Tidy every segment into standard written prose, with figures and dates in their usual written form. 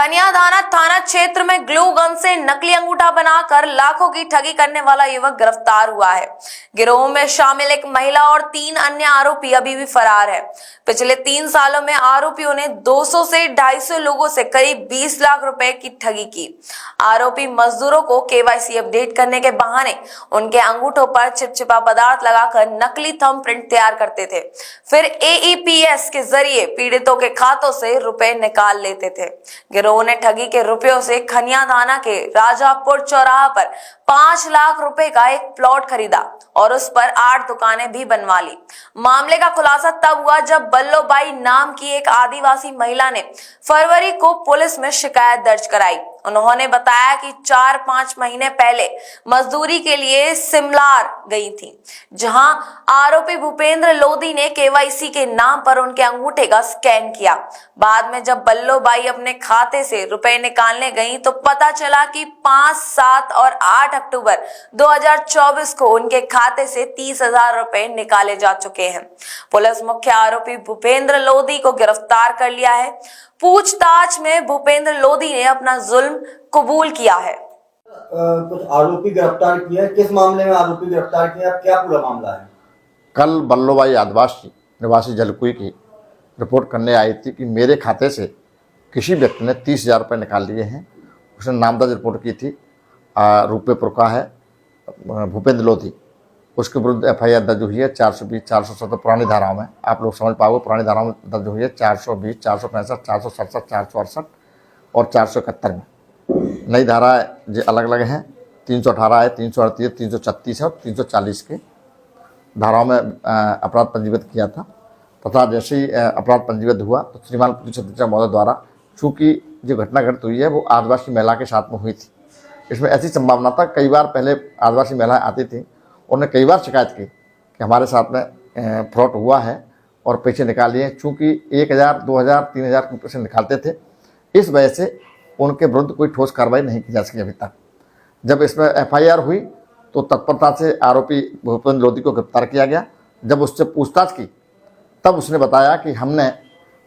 कन्यादाना थाना क्षेत्र में ग्लू गन से नकली अंगूठा बनाकर लाखों की ठगी करने वाला युवक गिरफ्तार हुआ है। गिरोह में शामिल एक महिला और 3 अन्य आरोपी अभी भी फरार है। पिछले 3 सालों में आरोपियों ने 200 से 250 लोगों से करीब 20 लाख रुपए की ठगी की। आरोपी मजदूरों को केवाईसी अपडेट करने के बहाने उनके अंगूठों पर चिपचिपा पदार्थ लगाकर नकली थंब प्रिंट तैयार करते थे, फिर AEPS के जरिए पीड़ितों के खातों से रुपए निकाल लेते थे। गिरोह ने ठगी के रुपयों से कन्यादाना के राजापुर चौराहा पर 5 लाख रुपए का एक प्लॉट खरीदा और उस पर 8 दुकानें भी बनवा ली। मामले का खुलासा तब हुआ जब बल्लोबाई नाम की एक आदिवासी महिला ने फरवरी को पुलिस में शिकायत दर्ज कराई। उन्होंने बताया कि 4-5 महीने पहले मजदूरी के लिए सिमलार गई थी, जहां आरोपी भूपेंद्र लोधी ने केवाईसी के नाम पर उनके अंगूठे का स्कैन किया। बाद में जब बल्लोबाई अपने खाते से रुपए निकालने गई तो पता चला कि 5, 7 और 8 अक्टूबर 2024 को उनके खाते से 30,000 रुपए निकाले जा चुके हैं। पुलिस मुख्य आरोपी भूपेंद्र लोधी को गिरफ्तार कर लिया है। पूछताछ में भूपेंद्र लोधी ने अपना जुल्म कबूल किया है। कुछ आरोपी गिरफ्तार किए हैं। किस मामले में आरोपी गिरफ्तार किए हैं, क्या पूरा मामला है? कल बल्लोबाई आदिवासी निवासी जलकुई की रिपोर्ट करने आई थी कि मेरे खाते से किसी व्यक्ति ने 30,000 रुपये निकाल लिए हैं। उसने नामदर्ज रिपोर्ट की थी। रूपेपुर का है भूपेंद्र लोधी। उसके विरुद्ध FIR दर्ज हुई है 420, 470 पुरानी धाराओं में। आप लोग समझ पाओगे, पुरानी धाराओं में दर्ज हुई है 420, 465, 467, 468 और 471 में। नई धारा जो अलग अलग हैं 318 है, 338, 336 है और 340 के धाराओं में अपराध पंजीबद्ध किया था। तथा जैसे ही अपराध पंजीबद्ध हुआ तो श्रीमान पुलिस अधीक्षक महोदय द्वारा, चूँकि जो घटना घटित हुई है वो आदिवासी महिला के साथ में हुई थी, इसमें ऐसी संभावना था कई बार पहले आदिवासी महिलाएं आती थी, उन्होंने कई बार शिकायत की कि हमारे साथ में फ्रॉड हुआ है और पैसे निकाल लिए। चूँकि 1,000, 2,000, 3,000 के पैसे निकालते थे, इस वजह से उनके विरुद्ध कोई ठोस कार्रवाई नहीं की जा सकी अभी तक। जब इसमें FIR हुई तो तत्परता से आरोपी भूपेंद्र लोधी को गिरफ्तार किया गया। जब उससे पूछताछ की तब उसने बताया कि हमने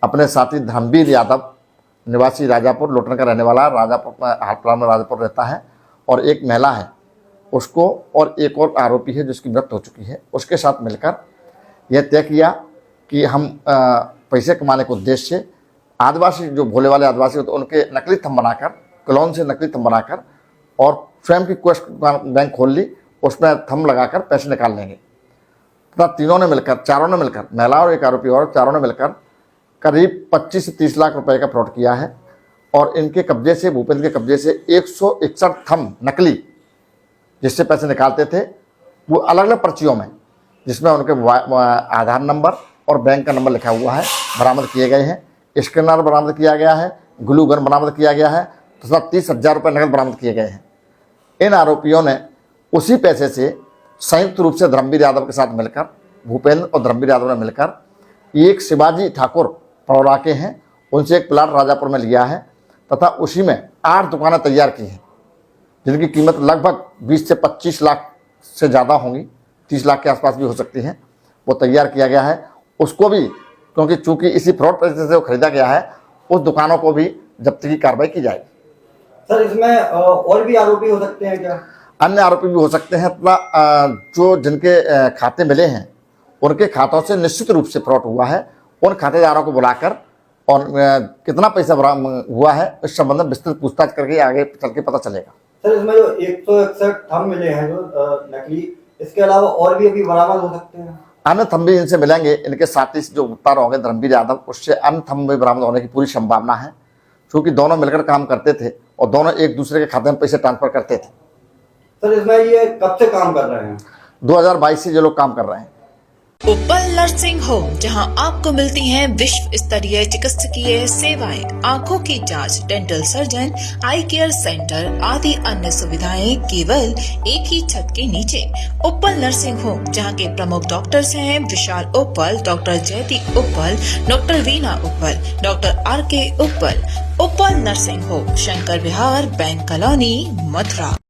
अपने साथी धर्मवीर यादव निवासी राजापुर लोटन का रहने वाला, राजापुर में हाल फिलहाल में राजापुर रहता है, और एक महिला है उसको, और एक और आरोपी है जिसकी मृत्यु हो चुकी है, उसके साथ मिलकर यह तय किया कि हम पैसे कमाने के उद्देश्य से आदिवासी जो भोले वाले आदिवासी होते उनके नकली थंब बनाकर, क्लोन से नकली थंब बनाकर और स्वयं की क्वेस्ट बैंक खोल ली, उसमें थंब लगाकर पैसे निकाल लेंगे। तथा तीनों ने मिलकर, चारों ने मिलकर, महिला और एक आरोपी और चारों ने मिलकर करीब 25 से 30 लाख रुपए का फ्रॉड किया है। और इनके कब्जे से, भूपेंद्र के कब्जे से 161 थंब नकली जिससे पैसे निकालते थे, वो अलग अलग पर्चियों में, जिसमें उनके आधार नंबर और बैंक का नंबर लिखा हुआ है, बरामद किए गए हैं। स्कैनर बरामद किया गया है, ग्लू गन बरामद किया गया है, तथा 30,000 रुपये नकद बरामद किए गए हैं। इन आरोपियों ने उसी पैसे से संयुक्त रूप से धर्मवीर यादव के साथ मिलकर, भूपेंद्र और धर्मवीर यादव ने मिलकर एक शिवाजी ठाकुर पड़ौरा के हैं, उनसे एक प्लाट राजापुर में लिया है तथा उसी में 8 दुकानें तैयार की हैं, जिनकी कीमत लगभग 20 से 25 लाख से ज़्यादा होंगी, 30 लाख के आसपास भी हो सकती हैं। वो तैयार किया गया है। उसको भी, क्योंकि चूंकि इसी फ्रॉड पैसे से वो खरीदा गया है, उस दुकानों को भी जब्ती की कार्रवाई की जाएगी। सर, इसमें और भी आरोपी हो सकते हैं क्या? अन्य आरोपी भी हो सकते हैं तथा जो जिनके खाते मिले हैं उनके खातों से निश्चित रूप से फ्रॉड हुआ है। उन खातेदारों को बुलाकर और कितना पैसा हुआ है इस संबंध में विस्तृत पूछताछ करके आगे चल के पता चलेगा। सर, इसमें जो 161 थंब मिले हैं जो नकली, इसके अलावा और भी अभी बरामद हो सकते हैं? अन्य थंब भी इनसे मिलेंगे। इनके साथी जो गिरफ्तार होंगे धर्मवीर यादव, उससे अन्य थंब भी बरामद होने की पूरी संभावना है, क्योंकि दोनों मिलकर काम करते थे और दोनों एक दूसरे के खाते में पैसे ट्रांसफर करते थे। सर, इसमें ये कब से काम कर रहे हैं? 2022 से ये लोग काम कर रहे हैं। उपल नर्सिंग होम, जहां आपको मिलती हैं विश्व स्तरीय चिकित्सकीय सेवाएं, आंखों की जांच, डेंटल सर्जन, आई केयर सेंटर आदि अन्य सुविधाएं केवल एक ही छत के नीचे। उपल नर्सिंग होम, जहां के प्रमुख डॉक्टर्स हैं विशाल उप्पल, डॉक्टर जयती उप्पल, डॉक्टर वीना उप्पल, डॉक्टर RK उप्पल। उपल नर्सिंग होम, शंकर विहार, बैंक कॉलोनी, मथुरा।